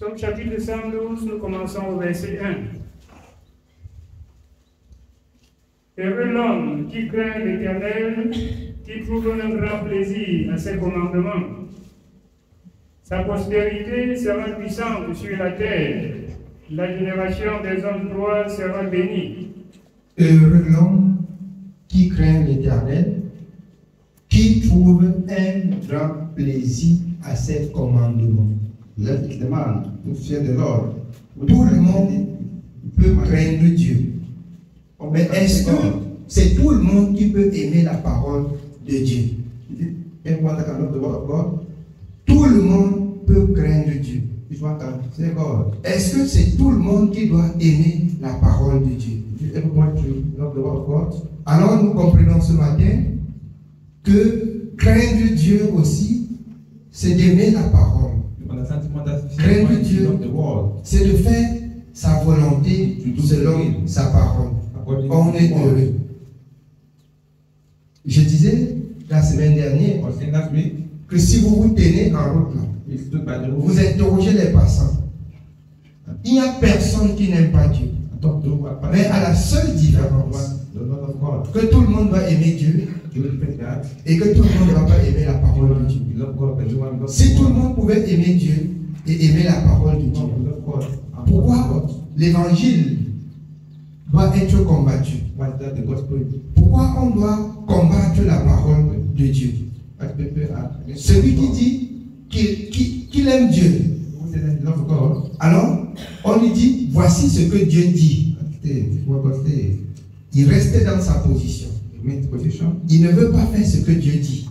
Psaume chapitre 112, nous commençons au verset 1. Heureux l'homme qui craint l'Éternel, qui trouve un grand plaisir à ses commandements. Sa postérité sera puissante sur la terre. La génération des hommes droits sera bénie. Heureux l'homme qui craint l'Éternel, qui trouve un grand plaisir à ses commandements. Let the man who fear the Lord. Tout le monde peut craindre Dieu. Mais est-ce que c'est tout le monde qui peut aimer la parole de Dieu? Everyone that can love the word of God. Tout le monde peut craindre Dieu. Each one can say God. Est-ce que c'est tout le monde qui doit aimer la parole de Dieu? Everyone should love the word of God. Alors nous comprenons ce matin que craindre Dieu aussi, c'est d'aimer la parole. Craindre Dieu, c'est de faire sa volonté selon sa parole. On est heureux. Je disais la semaine dernière que si vous vous tenez en route là, vous interrogez les passants. Il n'y a personne qui n'aime pas Dieu. Mais à la seule différence que tout le monde doit aimer Dieu et que tout le monde ne va pas aimer la parole de Dieu. Si tout le monde pouvait aimer Dieu et aimer la parole de Dieu, pourquoi l'évangile doit être combattu? Pourquoi on doit combattre la parole de Dieu? Celui qui dit qu'il aime Dieu, alors on lui dit voici ce que Dieu dit. Il reste dans sa position. Il ne veut pas faire ce que Dieu dit.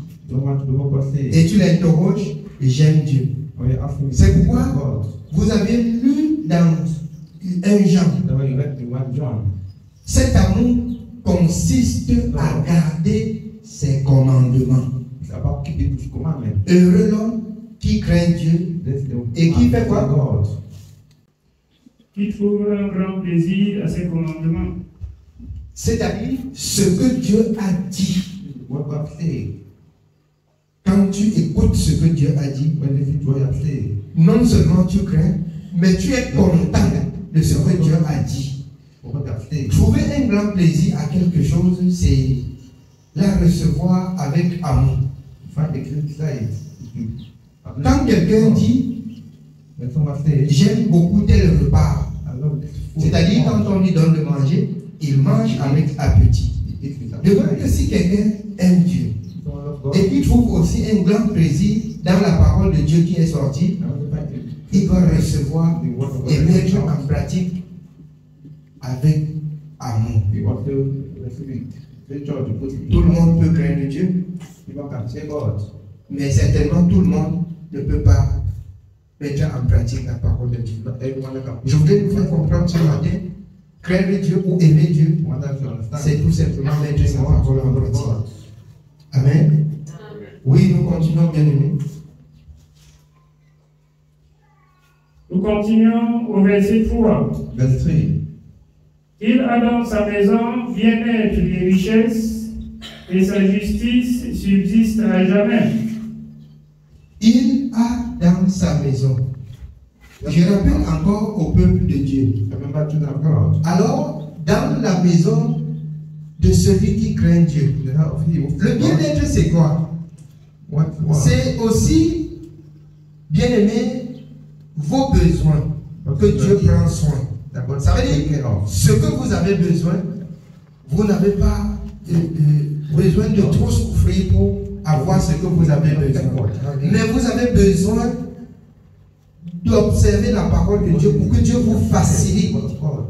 Et tu l'interroges, j'aime Dieu. C'est pourquoi vous avez lu dans 1 Jean. Cet amour consiste à garder ses commandements. Heureux l'homme qui craint Dieu et qui fait quoi? Qui trouve un grand plaisir à ses commandements. C'est-à-dire ce que Dieu a dit. Quand tu écoutes ce que Dieu a dit, non seulement tu crains, mais tu es content de ce que Dieu a dit. Trouver un grand plaisir à quelque chose, c'est la recevoir avec amour. Quand quelqu'un dit j'aime beaucoup tel repas, c'est-à-dire quand on lui donne de manger, il mange avec appétit. De même que si quelqu'un aime Dieu et qu'il trouve aussi un grand plaisir dans la parole de Dieu qui est sortie, il doit recevoir et mettre en pratique avec amour. Tout le monde peut craindre Dieu, mais certainement tout le monde ne peut pas mettre en pratique la parole de Dieu. Je voudrais vous faire comprendre ce matin, craindre Dieu ou aimer Dieu, c'est tout simplement mettre sa parole en pratique. Amen. Oui, nous continuons, bien aimés. Nous continuons au verset 3. Il a dans sa maison bien-être et richesse, et sa justice subsiste à jamais. Il a dans sa maison. Je rappelle encore au peuple de Dieu. Alors, dans la maison de celui qui craint Dieu, le bien-être c'est quoi? C'est aussi, bien aimé, vos besoins que Dieu prend soin. Ça veut dire ce que vous avez besoin, vous n'avez pas besoin de trop souffrir pour avoir ce que vous avez besoin. Mais vous avez besoin d'observer la parole de Dieu pour que Dieu vous facilite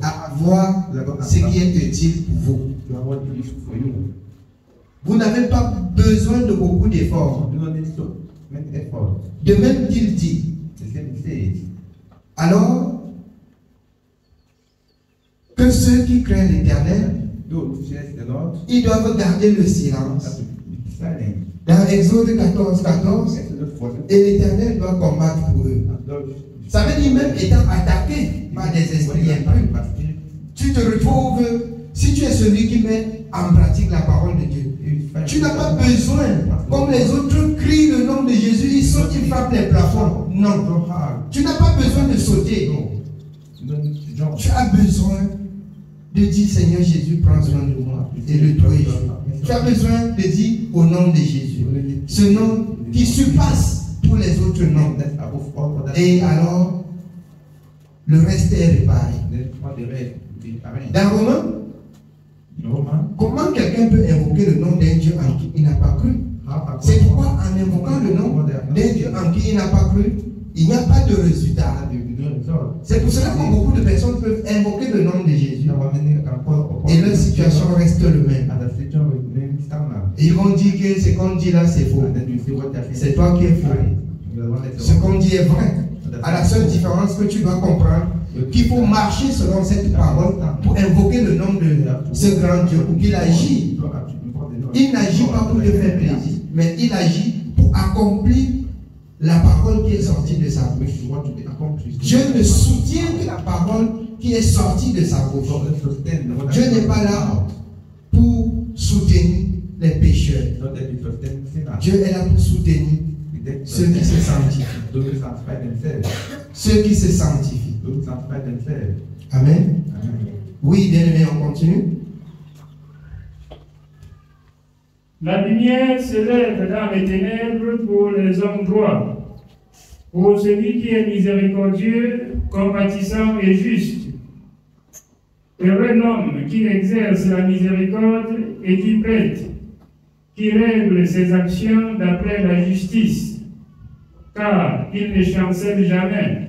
à avoir ce qui est utile pour vous. Vous n'avez pas besoin de beaucoup d'efforts. De même qu'il dit. Alors, que ceux qui craignent l'Éternel, ils doivent garder le silence. Dans Exode 14, et l'Éternel doit combattre pour eux. Ça veut dire même étant attaqué par des esprits impurs, tu te retrouves, si tu es celui qui met en pratique la parole de Dieu, Tu n'as pas besoin, comme les autres crient le nom de Jésus, ils sautent, ils frappent les plafonds. Non. Tu n'as pas besoin de sauter. Tu as besoin de dire Seigneur Jésus, prends soin de moi et le louer. Tu as besoin de dire au nom de Jésus. Ce nom qui surpasse tous les autres noms. Et alors, le reste est réparé. Dans Romains, comment quelqu'un peut invoquer le nom d'un Dieu en qui il n'a pas cru? C'est pourquoi en invoquant le nom d'un Dieu en qui il n'a pas cru, il n'y a pas de résultat. C'est pour cela que beaucoup de personnes peuvent invoquer le nom de Jésus et leur situation reste le même. Et ils vont dire que ce qu'on dit là c'est faux. C'est toi qui es faux. Ce qu'on dit est vrai. À la seule différence que tu dois comprendre qu'il faut marcher selon cette parole pour invoquer le nom de ce grand Dieu pour qu'il agisse. Il n'agit pas pour te faire plaisir, mais il agit pour accomplir la parole qui est sortie de sa bouche. Dieu ne soutient que la parole qui est sortie de sa bouche. Dieu n'est pas là pour soutenir les pécheurs. Dieu est là pour soutenir ceux qui se sanctifient. Ceux qui se sanctifient. Amen. Oui, bien aimé, on continue. La lumière s'élève dans les ténèbres pour les hommes droits, pour celui qui est miséricordieux, compatissant et juste. Heureux l'homme qui exerce la miséricorde et qui prête, qui règle ses actions d'après la justice, car il ne chancelle jamais.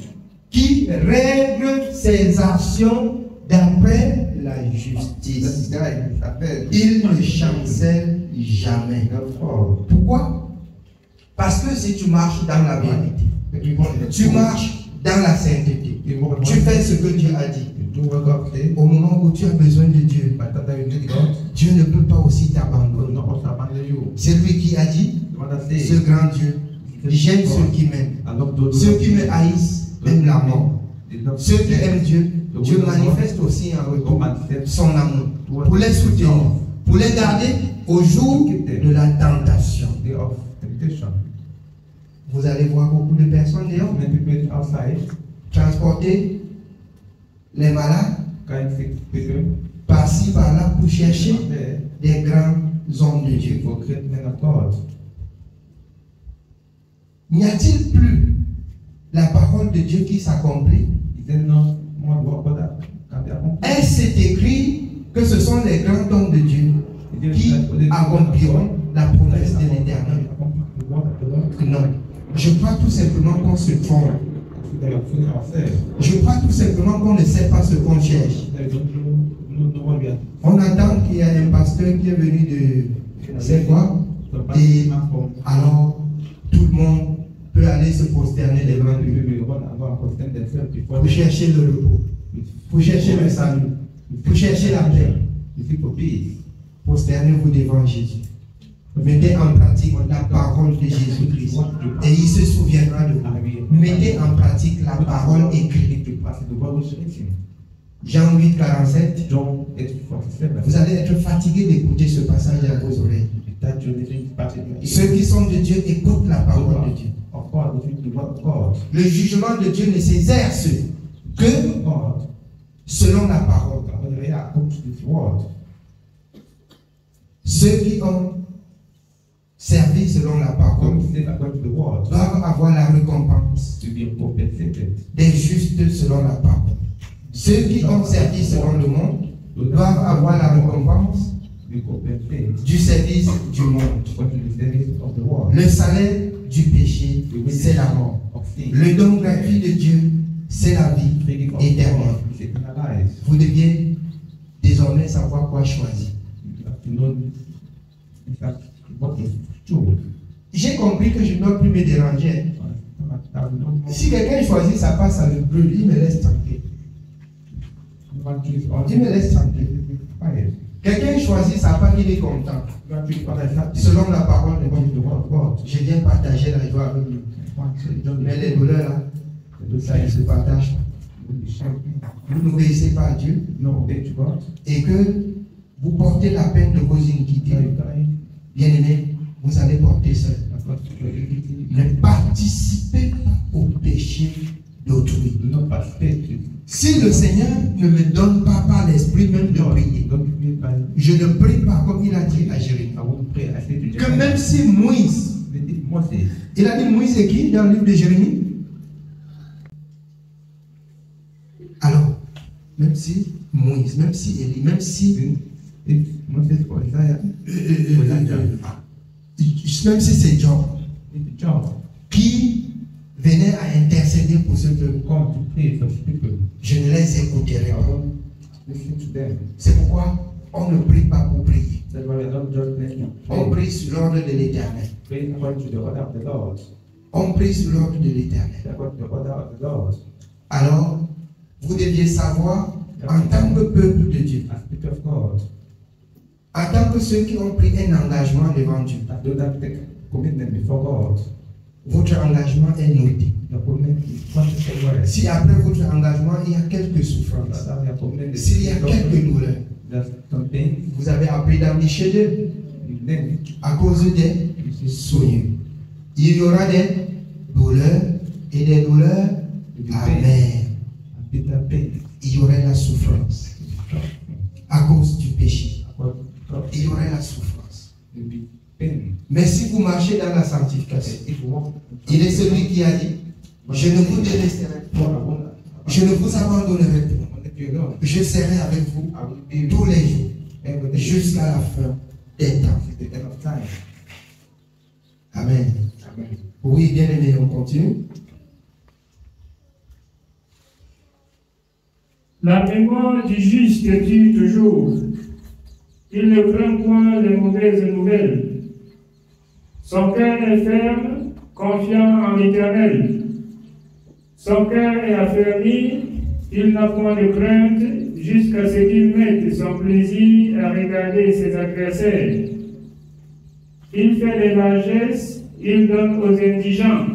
Qui règle ses actions d'après la justice. Il ne chancelle jamais. Pourquoi? Parce que si tu marches dans la vérité, tu marches dans la sainteté, tu fais ce que Dieu a dit. Au moment où tu as besoin de Dieu, Dieu ne peut pas aussi t'abandonner. C'est lui qui a dit, ce grand Dieu, j'aime ceux qui m'aiment. Ceux qui me haïssent même la mort. Ceux qui aiment Dieu, Dieu manifeste aussi en retour son amour pour les soutenir, pour les garder au jour de la tentation. Vous allez voir beaucoup de personnes dehors transporter les malades par-ci par-là pour chercher des grands hommes de Dieu. N'y a-t-il plus la parole de Dieu qui s'accomplit? Est-ce écrit que ce sont les grands hommes de Dieu qui accompliront la promesse de l'Éternel? Non. Je crois tout simplement qu'on se trompe. Je crois tout simplement qu'on ne sait pas ce qu'on cherche. On attend qu'il y a un pasteur qui est venu de c'est quoi? Et alors tout le monde peut aller se prosterner devant lui pour chercher le repos, pour chercher le salut, pour chercher la paix. Prosternez-vous devant Jésus. Mettez en pratique la parole de Jésus-Christ et il se souviendra de vous. Mettez en pratique la parole écrite. Jean 8, 47. Vous allez être fatigué d'écouter ce passage à vos oreilles. Ceux qui sont de Dieu écoutent la parole de Dieu. Le jugement de Dieu ne s'exerce que selon la parole. Ceux qui ont servi selon la parole doivent avoir la récompense des justes selon la parole. Ceux qui ont servi selon le monde doivent avoir la récompense du service du monde. Le salaire du péché, c'est la mort. Le don gratuit de Dieu, c'est la vie éternelle. Vous deviez désormais savoir quoi choisir. J'ai compris que je ne dois plus me déranger. Si quelqu'un choisit sa passe à le bleu, il me laisse tranquille. Il me laisse tranquille. Quelqu'un choisit sa part, il est content. Selon la parole de Dieu, je viens partager la joie avec lui. Mais les douleurs là, ça ne se partage pas. Vous n'obéissez pas à Dieu et que vous portez la peine de vos iniquités Bien-aimés, vous allez porter ça. Ne participez pas au péché d'autrui. Si le Seigneur ne me donne pas par l'esprit même de prier, je ne prie pas comme il a dit à Jérémie. Que même si Moïse, il a dit Moïse est qui dans le livre de Jérémie? Alors, même si Moïse, même si Élie, même si même si c'est Job qui venait à intercéder pour ce peuple, je ne les écouterai pas. C'est pourquoi on ne prie pas pour prier. On prie sur l'ordre de l'Éternel. On prie sur l'ordre de l'Éternel. Alors, vous deviez savoir, en tant que peuple de Dieu, en tant que ceux qui ont pris un engagement devant Dieu, votre engagement est noté. Si après votre engagement, il y a quelques souffrances, s'il y a quelques douleurs, vous avez appris dans chez Dieu à cause des souillures. Il y aura des douleurs et des douleurs amères. Il y aurait la souffrance à cause du péché. Il y aurait la souffrance. Mais si vous marchez dans la sanctification, il est celui qui a dit, je ne vous délaisserai pas, je ne vous abandonnerai pas, je serai avec vous tous les jours, jusqu'à la fin des temps. Amen. Oui, bien aimé, on continue. La mémoire du juste tue toujours. Il ne craint point les mauvaises nouvelles. Son cœur est ferme, confiant en l'Éternel. Son cœur est affermi, il n'a point de crainte, jusqu'à ce qu'il mette son plaisir à regarder ses adversaires. Il fait des largesses, il donne aux indigents.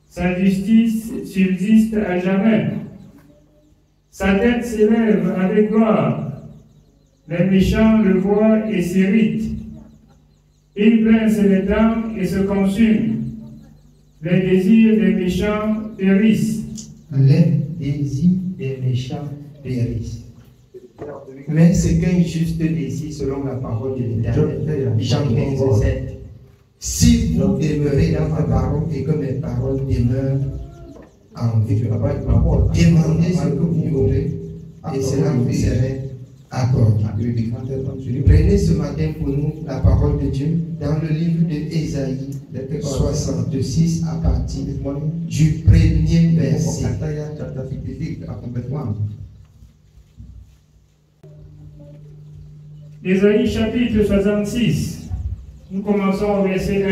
Sa justice subsiste à jamais. Sa tête s'élève avec gloire. Les méchants le voient et s'irritent. Il pince les dents et se consume. Les désirs des méchants périssent. Les désirs des méchants périssent. Mais c'est qu'un juste désir selon la parole de l'Éternel. Jean 15, 7. Si vous demeurez dans ma parole et que mes paroles demeurent en vous, demandez ce que vous voulez et cela vous sera accordé. Prenez ce matin pour nous la parole de Dieu dans le livre de Ésaïe 66 à partir du premier verset. Ésaïe chapitre 66. Nous commençons au verset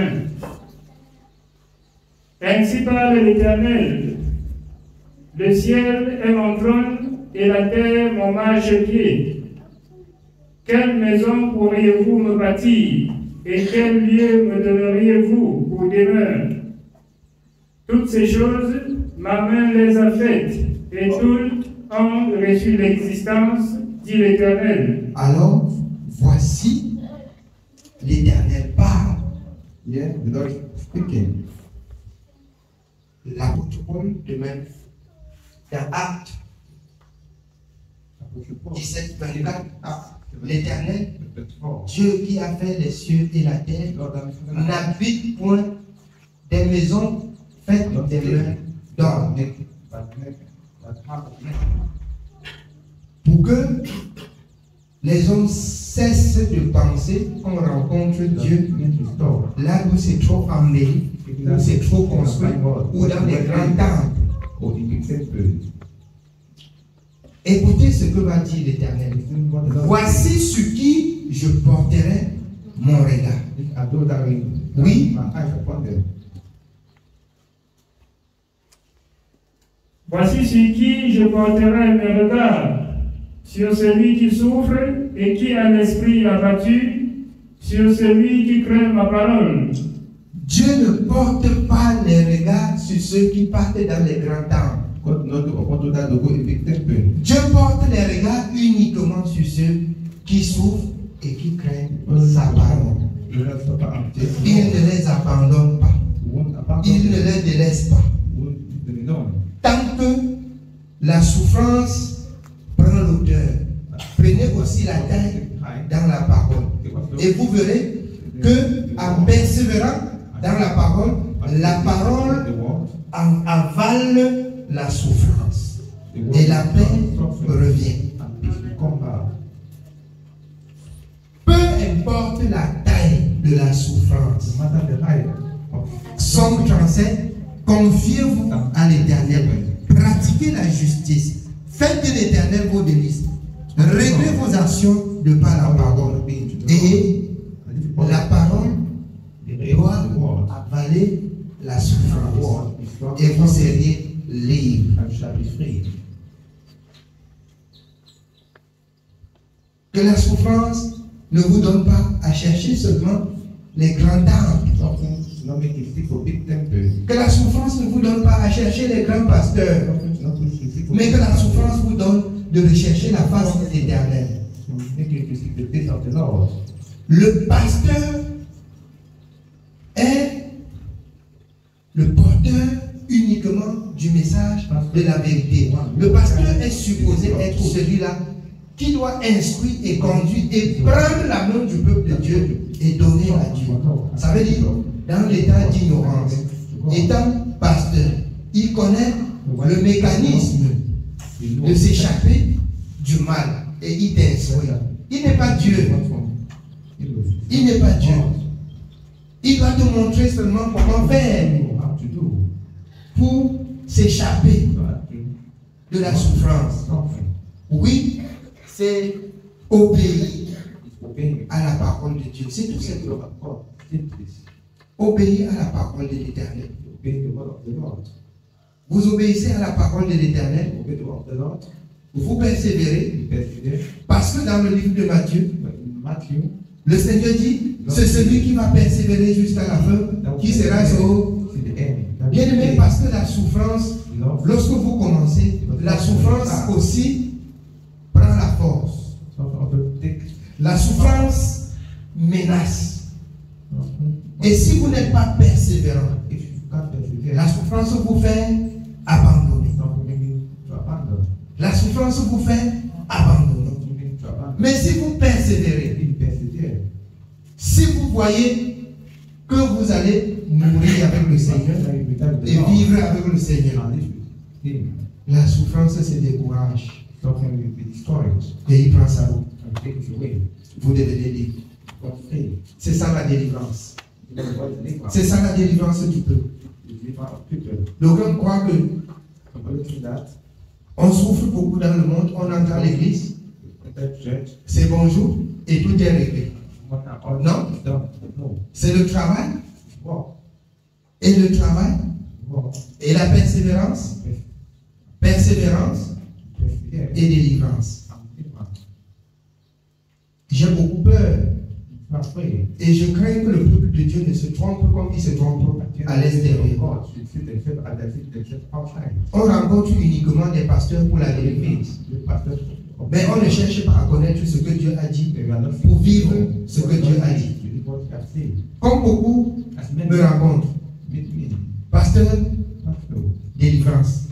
1. Ainsi parle l'Éternel. Le ciel est mon trône et la terre mon marchepied. Quelle maison pourriez-vous me bâtir et quel lieu me donneriez-vous pour demeure? Toutes ces choses, ma main les a faites et toutes ont reçu l'existence, dit l'Éternel. Alors, voici, l'Éternel parle. L'apôtre Paul de même, dans Actes 17, 24, l'Éternel, Dieu qui a fait les cieux et la terre, n'habite point des maisons faites des mains d'or. Pour que les hommes cessent de penser qu'on rencontre Dieu là où c'est trop embelli, où c'est trop construit, ou dans les grands temples. Écoutez ce que va dire l'Éternel. Voici sur qui je porterai mon regard. Oui. Voici sur qui je porterai mes regards, sur celui qui souffre et qui a l'esprit abattu, sur celui qui craint ma parole. Dieu ne porte pas les regards sur ceux qui partent dans les grands temples. Dieu porte les regards uniquement sur ceux qui souffrent et qui craignent sa parole. Do not stop at it. Il ne les abandonne pas. Il ne les délaisse pas. Tant que la souffrance prend l'auteur, prenez aussi la taille dans la parole. Et vous verrez que en persévérant dans la parole avale la souffrance. Et la paix revient. Peu importe la taille de la souffrance. Somme 37, confiez-vous à l'Éternel. Pratiquez la justice. Faites de l'Éternel vos délices. Réglez vos actions de par la parole. Et la parole doit avaler la souffrance. Et vous seriez libre. Que la souffrance ne vous donne pas à chercher seulement les grands temples. Que la souffrance ne vous donne pas à chercher les grands pasteurs, mais que la souffrance vous donne de rechercher la face de l'Éternel. Le pasteur est le porteur uniquement du message de la vérité. Le pasteur est supposé être celui-là qui doit instruire et conduire et prendre la main du peuple de Dieu et donner à Dieu. Ça veut dire, dans l'état d'ignorance, étant pasteur, il connaît le mécanisme de s'échapper du mal et il t'instruit. Il n'est pas Dieu. Il n'est pas Dieu. Il doit te montrer seulement comment faire pour s'échapper de la souffrance. Oui, c'est obéir à la parole de Dieu. C'est tout simplement. Obéir à la parole de l'Éternel. Vous obéissez à la parole de l'Éternel. Vous persévérez. Parce que dans le livre de Matthieu, le Seigneur dit, c'est celui qui va persévérer jusqu'à la fin, qui sera sauvé. Bien aimé, parce que la souffrance, lorsque vous commencez, la souffrance aussi prend la force. La souffrance menace. Et si vous n'êtes pas persévérant, la souffrance vous fait abandonner. La souffrance vous fait abandonner. Mais si vous persévérez, si vous voyez que vous allez mourir avec le Seigneur et vivre avec le Seigneur, la souffrance se décourage. Et il prend sa route. Vous devenez libre. C'est ça la délivrance. C'est ça la délivrance du peuple. Donc on croit que on souffre beaucoup dans le monde, on entre à l'église, c'est bonjour et tout est réglé. Non, c'est le travail. Et le travail et la persévérance et délivrance. J'ai beaucoup peur et je crains que le peuple de Dieu ne se trompe comme il se trompe à l'extérieur. On rencontre uniquement des pasteurs pour la délivrance, mais on ne cherche pas à connaître ce que Dieu a dit pour vivre ce que Dieu a dit. Comme beaucoup me rencontrent, pasteur, délivrance.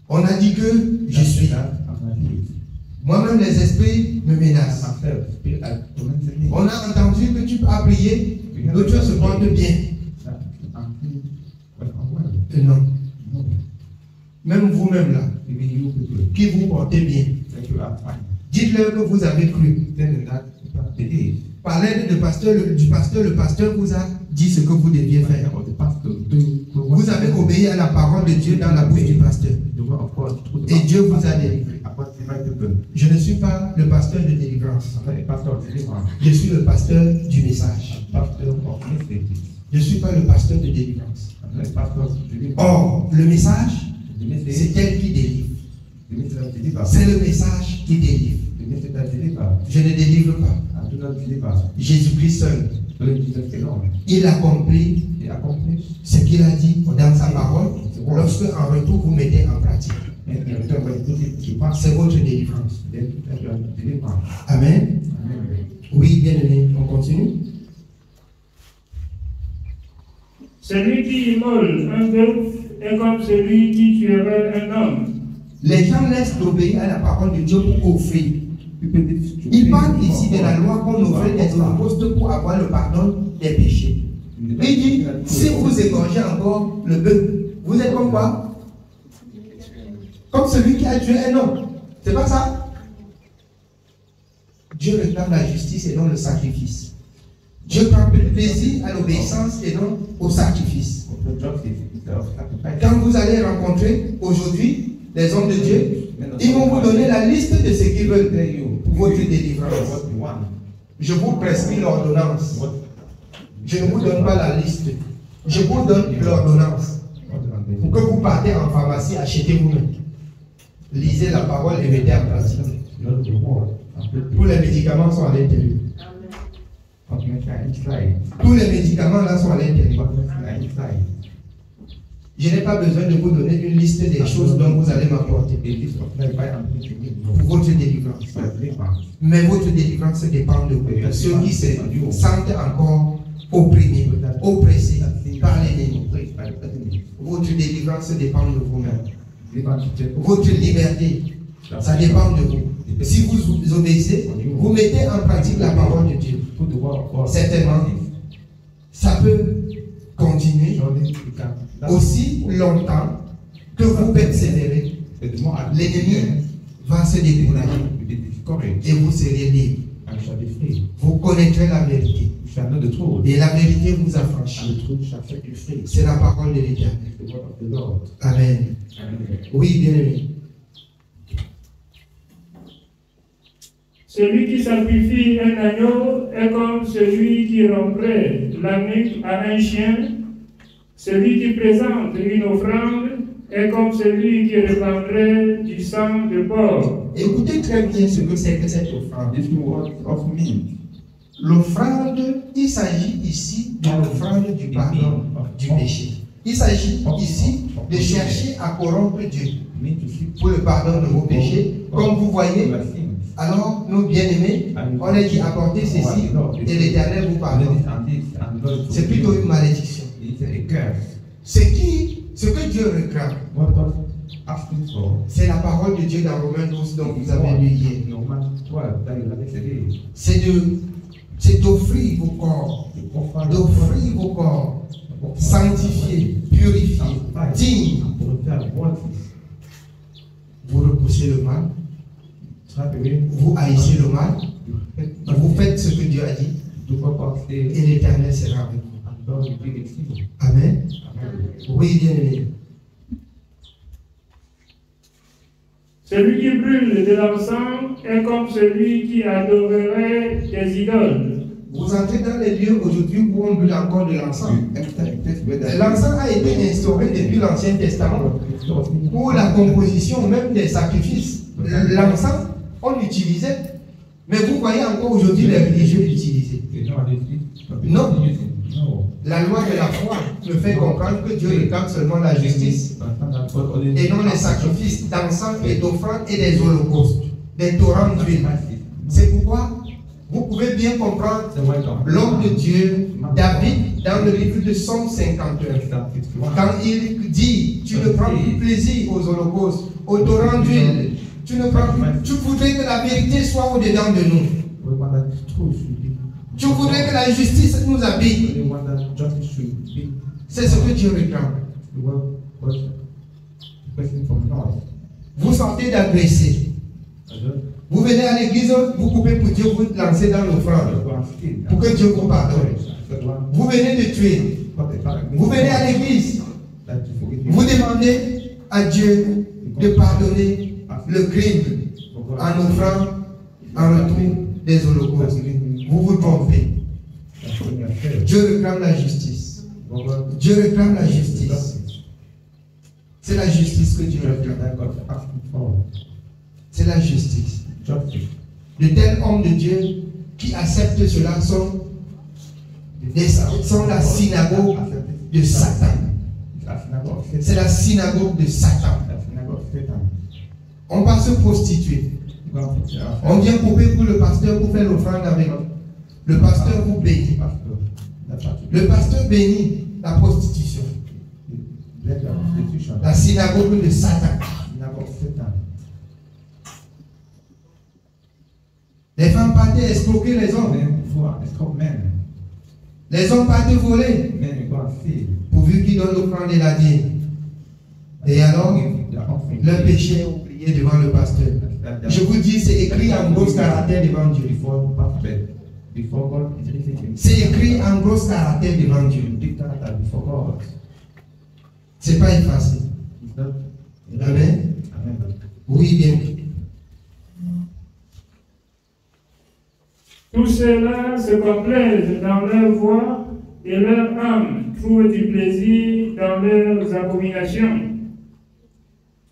On a dit que je suis. Moi-même, les esprits me menacent. On a entendu que tu as prié, l'autre se porte bien. Non. Même vous-même là, qui vous portez bien, dites-leur que vous avez cru. Par l'aide du pasteur, le pasteur vous a dit ce que vous deviez faire. Vous avez obéi à la parole de Dieu dans la bouche du pasteur. Et Dieu vous a délivré. Je ne suis pas le pasteur de délivrance. Je suis le pasteur du message. Je ne suis pas le pasteur de délivrance. Or, le message, c'est elle qui délivre. C'est le message qui délivre. Je ne délivre pas. Jésus-Christ seul. Il accomplit ce qu'il a dit dans sa parole lorsque en retour vous mettez en pratique. C'est votre délivrance. Amen. Oui, bien aimé, on continue. Celui qui immole un bœuf est comme celui qui tuerait un homme. Les gens laissent d'obéir à la parole de Dieu pour offrir. Il parle ici de la loi qu'on offrait des holocaustes pour avoir le pardon des péchés. Il dit, si vous égorgez encore le bœuf, vous êtes comme quoi? Comme celui qui a tué un homme. C'est pas ça? Dieu réclame la justice et non le sacrifice. Dieu prend plaisir à l'obéissance et non au sacrifice. Quand vous allez rencontrer aujourd'hui les hommes de Dieu, ils vont vous donner la liste de ce qu'ils veulent pour votre délivrance. Je vous prescris l'ordonnance. Je ne vous donne pas la liste. Je vous donne l'ordonnance. Pour que vous partez en pharmacie, achetez vous-même. Lisez la parole et mettez en pratique. Tous les médicaments sont à l'intérieur. Tous les médicaments là sont à l'intérieur. Je n'ai pas besoin de vous donner une liste des choses dont vous allez m'apporter pour votre délivrance. Mais votre délivrance dépend de vous. Ceux qui se sentent encore opprimés, oppressés par l'ennemi. Votre délivrance dépend de vous-même. Votre liberté, ça dépend de vous. Si vous obéissez, vous mettez en pratique la parole de Dieu. Certainement, ça peut continuer aussi longtemps que vous persévérez. L'ennemi va se décourager et vous serez libre. Vous connaîtrez la vérité et la vérité vous affranchit. C'est la parole de l'Éternel. Amen. Oui, bien aimé. Celui qui sacrifie un agneau est comme celui qui romprait la nuque à un chien. Celui qui présente une offrande est comme celui qui répandrait du sang de porc. Écoutez très bien ce que c'est que cette offrande. L'offrande, il s'agit ici de l'offrande du pardon du péché. Il s'agit ici de chercher à corrompre Dieu pour le pardon de vos péchés. Comme vous voyez, alors nous bien-aimés, on a dit apporter ceci et l'Éternel vous pardonne. C'est plutôt une malédiction. Ce que Dieu réclame, c'est la parole de Dieu dans Romains 12 dont vous avez lu hier. C'est d'offrir vos corps, sanctifiés, purifiés, dignes. Vous repoussez le mal, vous haïssez le mal, vous faites ce que Dieu a dit, et l'Éternel sera avec vous. Amen. Oui, bien aimé. Celui qui brûle de l'encens est comme celui qui adorerait des idoles. Vous entrez dans les lieux aujourd'hui où on brûle encore de l'encens. L'encens a été instauré depuis l'Ancien Testament pour la composition même des sacrifices. L'encens, on l'utilisait, mais vous voyez encore aujourd'hui les religieux l'utiliser. Non. La loi de la foi me fait comprendre que Dieu réclame seulement la justice et non les sacrifices d'encens et d'offrandes et des holocaustes, des torrents d'huile. C'est pourquoi vous pouvez bien comprendre l'homme de Dieu, David, dans le livre de Psaume 51, quand il dit, tu ne prends plus plaisir aux holocaustes, aux torrents d'huile, tu voudrais que la vérité soit au-dedans de nous. Tu voudrais que la justice nous habite. C'est ce que Dieu réclame. Vous sortez d'agresser. Vous venez à l'église, vous coupez pour Dieu, vous lancez dans l'offrande pour que Dieu vous pardonne. Vous venez de tuer. Vous venez à l'église. Vous demandez à Dieu de pardonner le crime en offrant en retour des holocaustes. Vous vous trompez. Dieu réclame la justice. Dieu réclame la justice. C'est la justice que Dieu réclame. C'est la justice. De tels hommes de Dieu qui acceptent cela sont la synagogue de Satan. C'est la synagogue de Satan. On va se prostituer. On vient couper pour le pasteur pour faire l'offrande avec. Le pasteur vous bénit. Le pasteur bénit. la prostitution, Let the prostitution. la synagogue de Satan. Synagogue Satan. Les femmes partaient escroquer les hommes. Men for escort men. Les hommes partaient voler, Men go and steal. pourvu qu'ils donnent l'offrande et la dîme. Et alors, Give the offering. leur péché est oublié devant le pasteur. Je vous dis, c'est écrit en gros caractère devant Dieu. Before God is written. C'est écrit en gros caractère devant Dieu. Big character before God. C'est pas facile. It's not. Amen. Amen. Oui, bien. Tous ceux-là se complaisent dans leur voie et leur âme trouve du plaisir dans leurs abominations.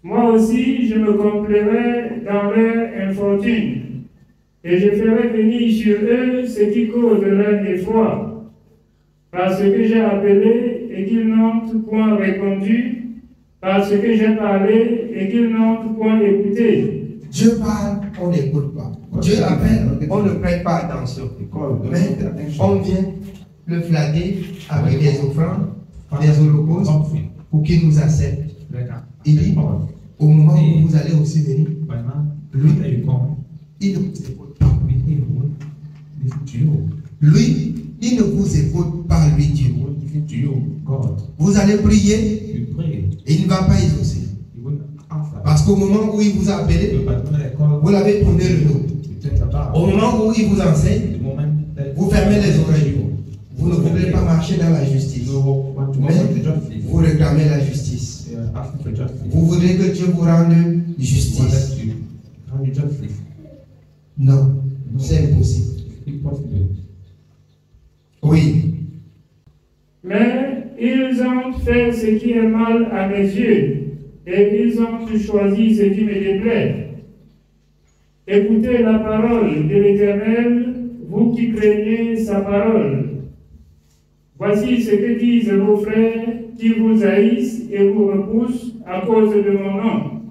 Moi aussi, je me complairai dans leur infortune, et je ferai venir sur eux ce qui cause leur effroi, parce que j'ai appelé et qu'ils n'ont point répondu, parce que j'ai parlé et qu'ils n'ont point écouté. Dieu parle, on n'écoute pas. Dieu appelle, on ne prête pas attention. Mais on vient le flaguer avec des offrandes, des holocaustes, pour qu'il nous accepte. Il dit, au moment où vous allez aussi venir, lui, il ne vous écoute pas. Lui, il ne vous écoute pas, lui, Dieu. Vous allez prier, et il ne va pas exaucer. Parce qu'au moment où il vous a appelé, vous l'avez tourné le dos. Au moment où il vous enseigne, vous fermez les oreilles. Vous ne voulez pas marcher dans la justice. Mais vous réclamez la justice. Vous voudrez que Dieu vous rende justice. Non, c'est impossible. Oui. Mais ils ont fait ce qui est mal à mes yeux, et ils ont choisi ce qui me déplaît. Écoutez la parole de l'Éternel, vous qui craignez sa parole. Voici ce que disent vos frères qui vous haïssent et vous repoussent à cause de mon nom.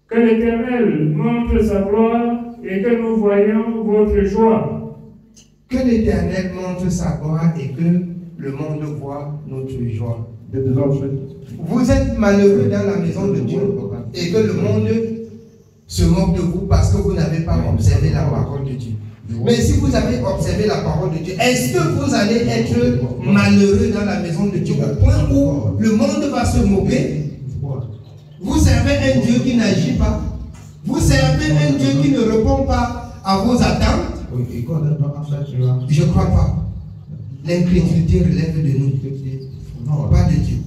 Que l'Éternel montre sa gloire et que nous voyons votre joie. Que l'Éternel montre sa gloire et que le monde voit notre joie. Vous êtes malheureux dans la maison de Dieu et que le monde se moque de vous parce que vous n'avez pas observé la parole de Dieu. Mais si vous avez observé la parole de Dieu, est-ce que vous allez être malheureux dans la maison de Dieu au point où le monde va se moquer? Vous servez un Dieu qui n'agit pas. Vous servez un Dieu qui ne répond pas à vos attentes. Je ne crois pas. L'incrédulité relève de nous. Pas de Dieu.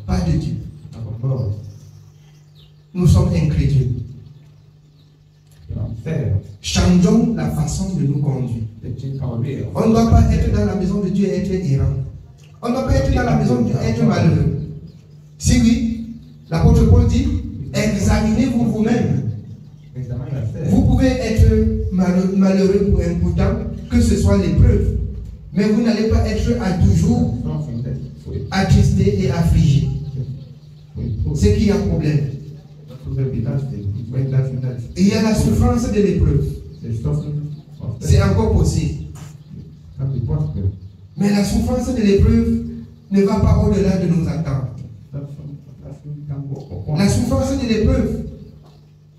Pas de Dieu. Nous sommes incrédules. Changeons la façon de nous conduire. On ne doit pas être dans la maison de Dieu et être errant. On ne doit pas être dans la maison de Dieu et être malheureux. Si oui, l'apôtre Paul dit, examinez-vous vous-même. Vous pouvez être malheureux pour un bout de temps, que ce soit l'épreuve. Mais vous n'allez pas être à toujours attristé et affligé. C'est qu'il y a problème. Il y a la souffrance de l'épreuve. C'est encore possible. Mais la souffrance de l'épreuve ne va pas au-delà de nos attentes. La souffrance de l'épreuve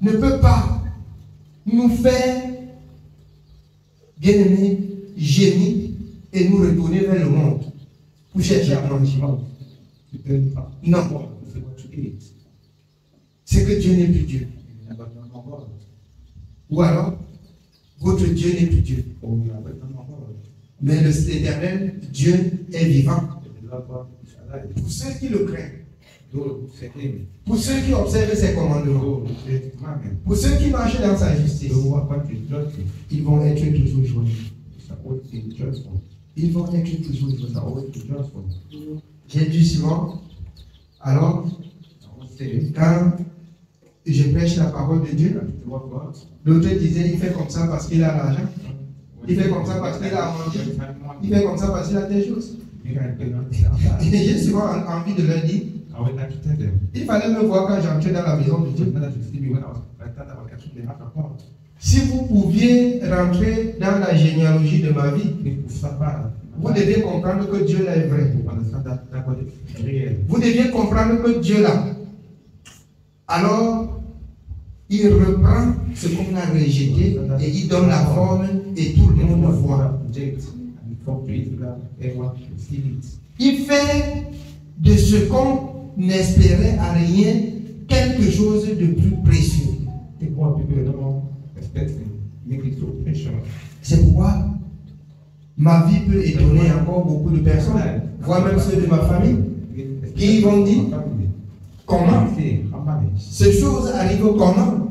ne peut pas nous faire, bien aimés, gémir et nous retourner vers le monde pour chercher à manger. Non. C'est que Dieu n'est plus Dieu. Ou alors, votre Dieu n'est plus Dieu. Mais l'Éternel, Dieu est vivant. Pour ceux qui le craignent. Pour ceux qui observent ses commandements. Pour ceux qui marchent dans sa justice. Ils vont être toujours joyeux. Ils vont être toujours joyeux. J'ai dit souvent, alors, quand je prêche la parole de Dieu, l'autre disait, il fait comme ça parce qu'il a l'argent. Il fait comme ça parce qu'il a à manger. Il fait comme ça parce qu'il a des choses. Et j'ai souvent envie de leur dire, il fallait me voir quand j'entrais dans la maison de Dieu. Si vous pouviez rentrer dans la généalogie de ma vie, Vous devez comprendre que Dieu là est vrai. Vous devez comprendre que Dieu là. Alors, il reprend ce qu'on a rejeté et il donne la forme et tout le monde voit. Il fait de ce qu'on n'espérait à rien quelque chose de plus précieux. C'est pourquoi ma vie peut étonner encore beaucoup de personnes, voire même ceux de ma famille, qui vont dire comment ces choses arrivent comment.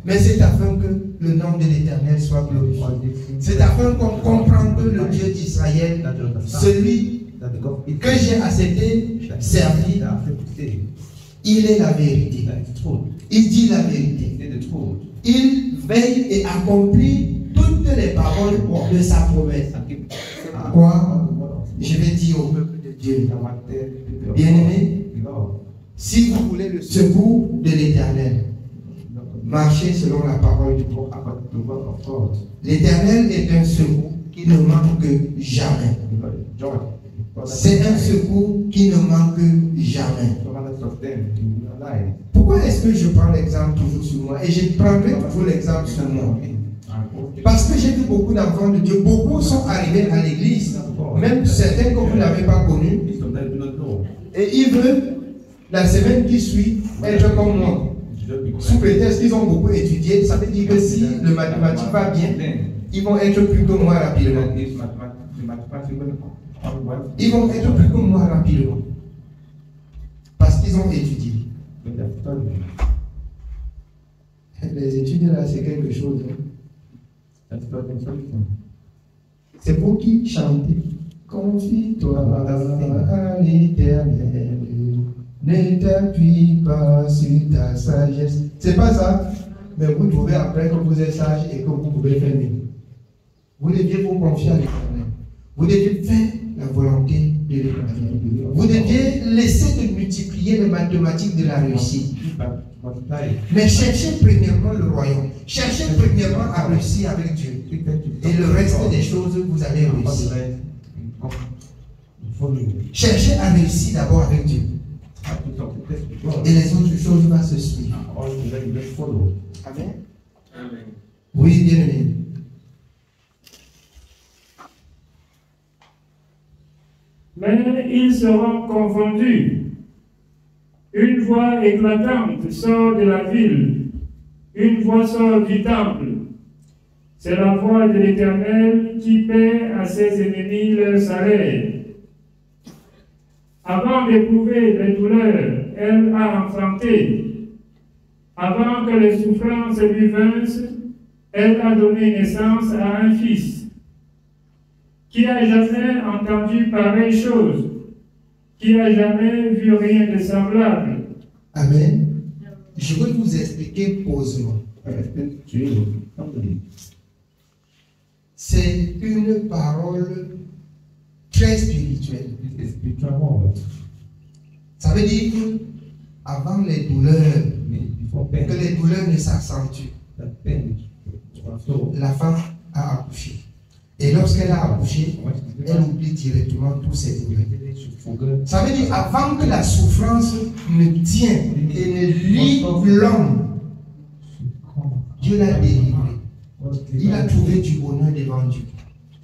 Mais c'est afin que le nom de l'Éternel soit glorifié. C'est afin qu'on comprenne que le Dieu d'Israël, celui que j'ai accepté, servi, il est la vérité. Il dit la vérité. Il veille et accomplit toutes les paroles de sa promesse. Quoi? Je vais dire au peuple de Dieu, bien-aimés, si vous voulez le secours de l'Éternel, marchez selon la parole du prophète. L'Éternel est un secours qui ne manque jamais. C'est un secours qui ne manque jamais. Pourquoi est-ce que je prends l'exemple toujours sur moi? Et je prendrai toujours l'exemple sur moi. Parce que j'ai vu beaucoup d'enfants de Dieu, beaucoup sont arrivés à l'église, même certains que vous n'avez pas connus, et ils veulent, la semaine qui suit, être comme moi. Sous prétexte qu'ils ont beaucoup étudié, ça veut dire que si le mathématique va bien, ils vont être plus que moi rapidement. Ils vont être plus que moi rapidement. Parce qu'ils ont étudié. Les études là, c'est quelque chose. C'est pour qui chanter. Confie-toi à l'Éternel. Ne t'appuie pas sur ta sagesse. C'est pas ça. Mais vous trouvez après que vous êtes sage et que vous pouvez faire mieux. Vous deviez vous confier à l'Éternel. Vous deviez faire la volonté de l'Éternel. Vous deviez laisser de multiplier les mathématiques de la réussite. Mais cherchez premièrement le royaume. Cherchez premièrement à réussir avec Dieu. Et le reste des choses, vous allez réussir. Cherchez à réussir d'abord avec Dieu. Et les autres choses vont se suivre. Amen. Oui, bien aimé. Mais ils seront confondus. Une voix éclatante sort de la ville. Une voix sort du temple. C'est la voix de l'Éternel qui paie à ses ennemis leur salaire. Avant d'éprouver les douleurs, elle a enfanté. Avant que les souffrances lui vinssent, elle a donné naissance à un fils. Qui a jamais entendu pareille chose? Qui a jamais vu rien de semblable? Amen. Je vais vous expliquer posément. C'est une parole très spirituelle. Ça veut dire que avant les douleurs, que les douleurs ne s'accentuent, la femme a accouché. Et lorsqu'elle a accouché, elle oublie directement tous ses douleurs. Ça veut dire avant que la souffrance ne tienne et ne lie l'homme, Dieu l'a délivré. Il a trouvé du bonheur devant Dieu.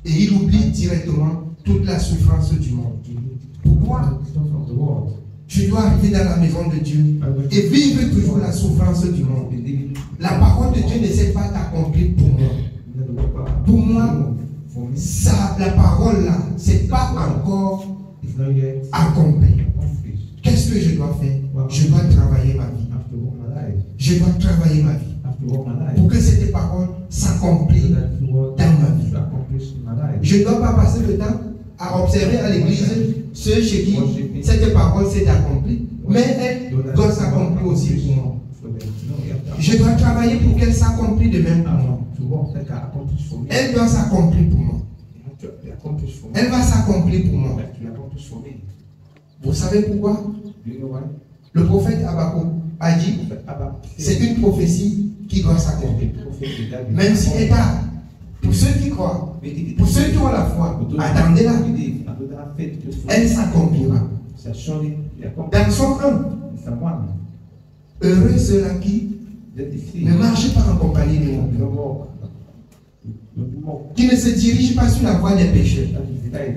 Et il oublie directement toute la souffrance du monde. Pourquoi? Je dois arriver dans la maison de Dieu et vivre toujours la souffrance du monde. La parole de Dieu ne s'est pas accomplie pour moi. Pour moi, ça, la parole là, c'est pas encore accompli. Qu'est-ce que je dois faire? Je dois travailler ma vie. Je dois travailler ma vie pour que cette parole s'accomplisse dans ma vie. Je ne dois pas passer le temps à observer à l'église ceux chez qui cette parole s'est accomplie, mais elle doit s'accomplir aussi pour moi. Je dois travailler pour qu'elle s'accomplisse de même pour moi. Elle doit s'accomplir pour moi. Elle va s'accomplir pour moi. Vous savez pourquoi? Le prophète Habakkuk a dit, c'est une prophétie qui doit s'accomplir. Même si est tard. Pour ceux qui croient, pour ceux qui ont la foi, attendez-la. Elle s'accomplira. Dans son 1, heureux ceux-là qui ne marchent pas en compagnie de mon qui ne se dirigent pas sur la voie des pécheurs,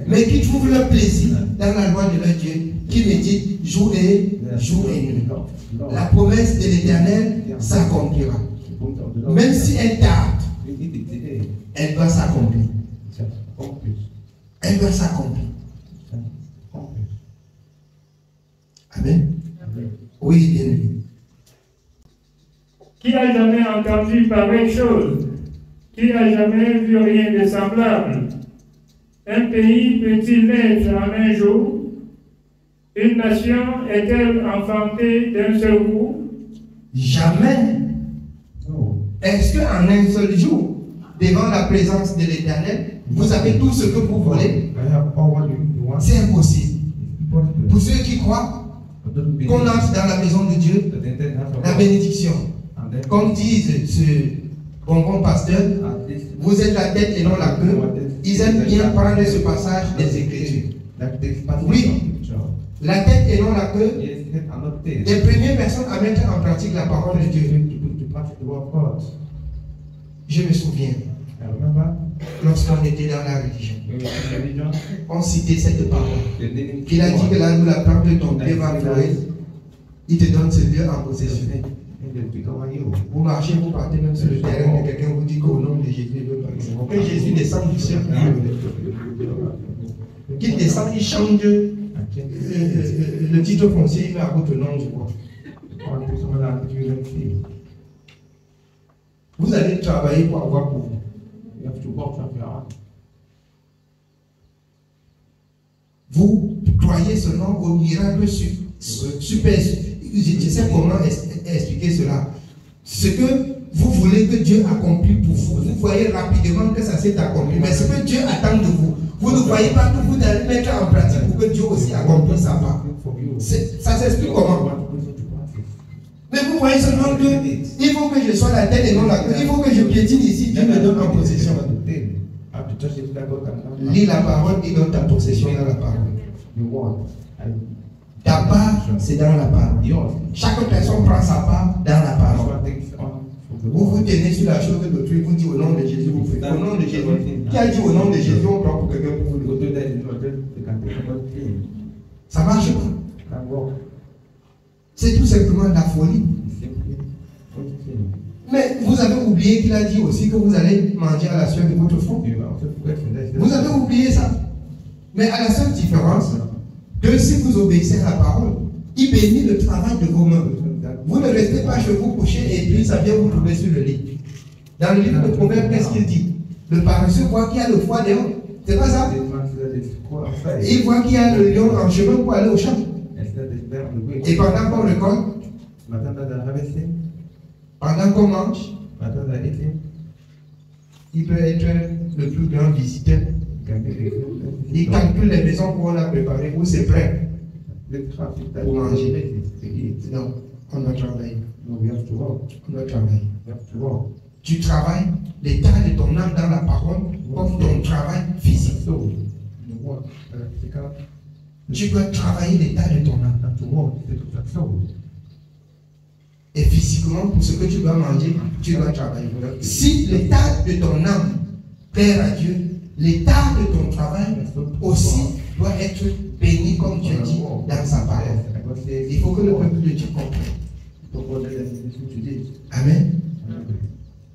mais qui trouvent leur plaisir dans la loi de leur Dieu, qui méditent jour et nuit. La promesse de l'Éternel s'accomplira. Même si elle tarde, elle doit s'accomplir. Elle doit s'accomplir. Amen. Oui, bien aimé. Qui a jamais entendu pareille chose? Qui a jamais vu rien de semblable? Un pays peut-il naître en un jour? Une nation est-elle enfantée d'un seul coup? Jamais. Est-ce qu'en un seul jour, devant la présence de l'Éternel, vous avez tout ce que vous voulez? C'est impossible. Pour ceux qui croient qu'on entre dans la maison de Dieu, la bénédiction. Comme disent ce bon pasteur, vous êtes la tête et non la queue. Ils aiment bien prendre ce passage des Écritures. Oui, la tête et non la queue. Les premières personnes à mettre en pratique la parole de Dieu. Je me souviens, lorsqu'on était dans la religion, on citait cette parole. Il a dit que là où la plante de ton pied va fleurir, il te donne ce lieu en possession. Vous marchez, vous partez même sur le terrain de quelqu'un, vous dit qu'au nom de Jésus, que Jésus descende du ciel. Qu'il descende, il change le titre foncier, il met à votre nom, je crois. Vous allez travailler pour avoir pour vous. Vous croyez seulement au miracle super. Je sais comment expliquer cela. Ce que vous voulez que Dieu accomplisse pour vous, vous voyez rapidement que ça s'est accompli. Mais ce que Dieu attend de vous, vous ne voyez pas que vous allez mettre en pratique pour que Dieu aussi accomplisse sa part. Ça s'explique comment? Mais vous voyez seulement que il faut que je sois la tête et non la queue. Il faut que je piétine ici, Dieu me donne en possession. Lis la parole, il donne ta possession dans la parole. Ta part, c'est dans la parole. Chaque personne prend sa part dans la parole. Vous vous tenez sur la chose de d'autrui, vous dites au nom de Jésus, vous faites. Au nom de Jésus. Qui a dit au nom de Jésus, on prend pour quelqu'un pour vous? Ça marche pas. C'est tout simplement de la folie. Mais vous avez oublié qu'il a dit aussi que vous allez manger à la sueur de votre front. Vous avez oublié ça. Mais à la seule différence que si vous obéissez à la parole, il bénit le travail de vos mains. Vous ne restez pas chez vous couché et puis ça vient vous trouver sur le lit. Dans le livre de Proverbes, qu'est-ce qu'il dit? Le paresseux voit qu'il y a le foie dehors. C'est pas ça? Il voit qu'il y a le lion en chemin pour aller au champ. Et pendant qu'on récolte, pendant qu'on mange, il peut être le plus grand visiteur. Il calcule les maisons qu'on a préparées, où c'est prêt pour manger. Non, on doit travailler. On doit travailler. Tu travailles l'état de ton âme dans la parole comme ton travail physique. Tu dois travailler l'état de ton âme. Et physiquement, pour ce que tu dois manger, tu dois travailler. Si l'état de ton âme plaît à Dieu, l'état de ton travail aussi doit être béni comme Dieu dit dans sa parole. Il faut que le peuple de Dieu comprenne. Amen.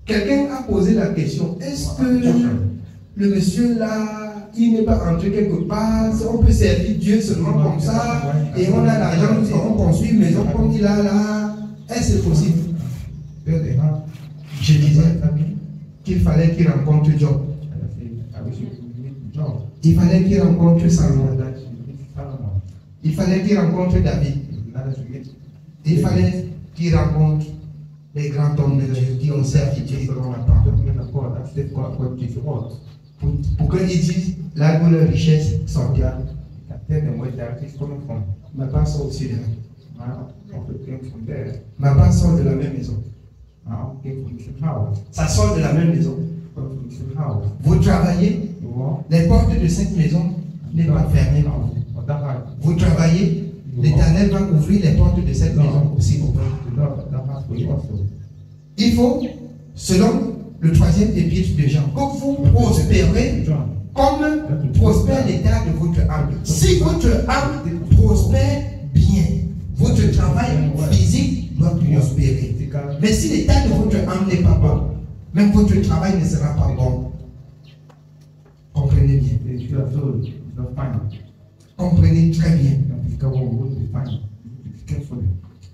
Quelqu'un a posé la question, est-ce que le monsieur là, il n'est pas entré quelque part, on peut servir Dieu seulement comme ça, et on a l'argent, on construit une maison comme il a là, est-ce possible? Je disais qu'il fallait qu'il rencontre Job. Il fallait qu'il rencontre Salomon. Il fallait qu'il rencontre David. Il fallait qu'il rencontre les grands hommes de Dieu qui ont servi Dieu selon la parole. Pour qu'ils disent là où leur richesse sortira. Ma part sort aussi de là. Ma part sort de la même maison. Ça sort de la même maison. It's a house. Vous travaillez, You walk. les portes de cette maison n'est pas fermées pour vous. Or that house. Vous travaillez, l'Éternel va ouvrir les portes de cette maison aussi pour vous. The Lord, that house for you also. Il faut, selon le 3e épître de Jean, que vous prospérez John. comme prospère l'état de votre âme. Si votre âme prospère bien, votre travail physique doit prospérer. Mais si l'état de votre âme n'est pas bon, même votre travail ne sera pas bon. Comprenez bien. If you are soul, it's not fine. Comprenez très bien. Your physical world won't be fine. You need to be careful.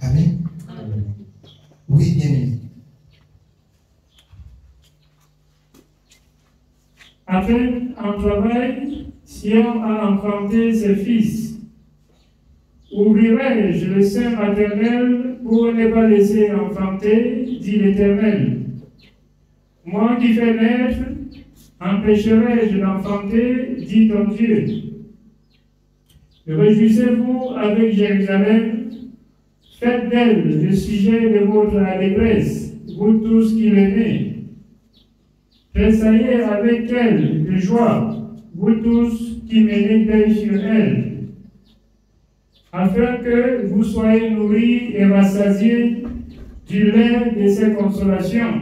Amen. Oui, bien aimé. Après un travail, Sion a enfanté ses fils. Ouvrirai-je le sein maternel pour ne pas laisser enfanter, dit l'Éternel. Moi qui fais naître, empêcherai-je d'enfanter, dit ton Dieu. Réjouissez-vous avec Jérusalem, faites d'elle le sujet de votre allégresse, vous tous qui l'aimez. Tressaillez avec elle de joie, vous tous qui menez d'œil sur elle, afin que vous soyez nourris et rassasiés du lait de ses consolations,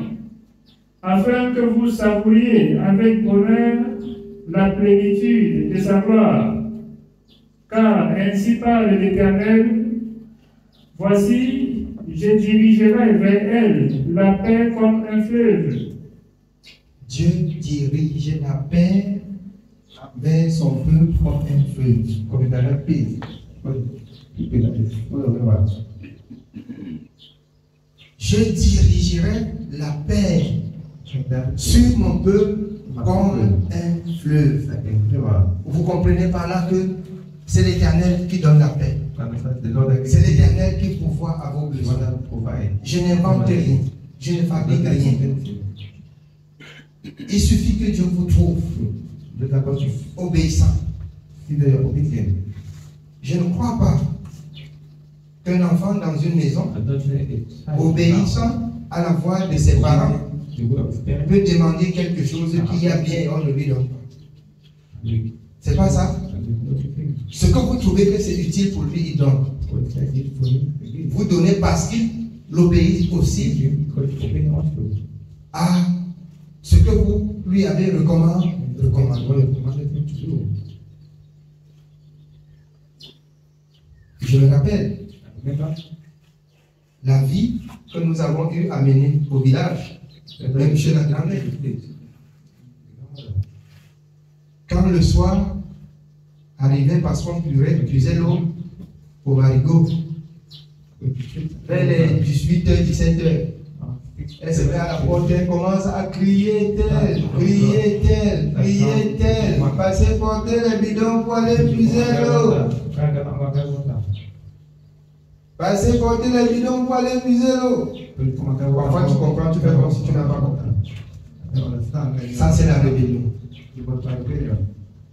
afin que vous savouriez avec bonheur la plénitude de sa gloire. Car ainsi parle l'Éternel, voici, je dirigerai vers elle la paix comme un fleuve. Dieu dirige la paix vers son peuple comme un fleuve. Comme dans la paix. Je dirigerai la paix sur mon peuple comme un fleuve. Vous comprenez par là que c'est l'Éternel qui donne la paix. C'est l'Éternel qui pourvoit à vos besoins. Je n'invente rien. Je ne fabrique rien. Il suffit que Dieu vous trouve obéissant. Je ne crois pas qu'un enfant dans une maison, obéissant à la voix de ses parents, peut demander quelque chose qui a bien et on ne lui donne pas. C'est pas ça. Ce que vous trouvez que c'est utile pour lui, il donne. Vous donnez parce qu'il l'obéit aussi à ce que vous lui avez recommandé. Je le rappelle, la vie que nous avons eu à mener au village, même chez la grand-mère. Quand le soir arrivait parce qu'on puisait l'eau au marigot, vers les 18h, 17h, elle se met à la porte, elle commence à crier tel, passez porter les bidons pour aller puiser l'eau. Passez porter les bidons pour aller puiser l'eau. Parfois tu comprends, tu fais comme si tu n'as pas compris. Ça c'est la rébellion.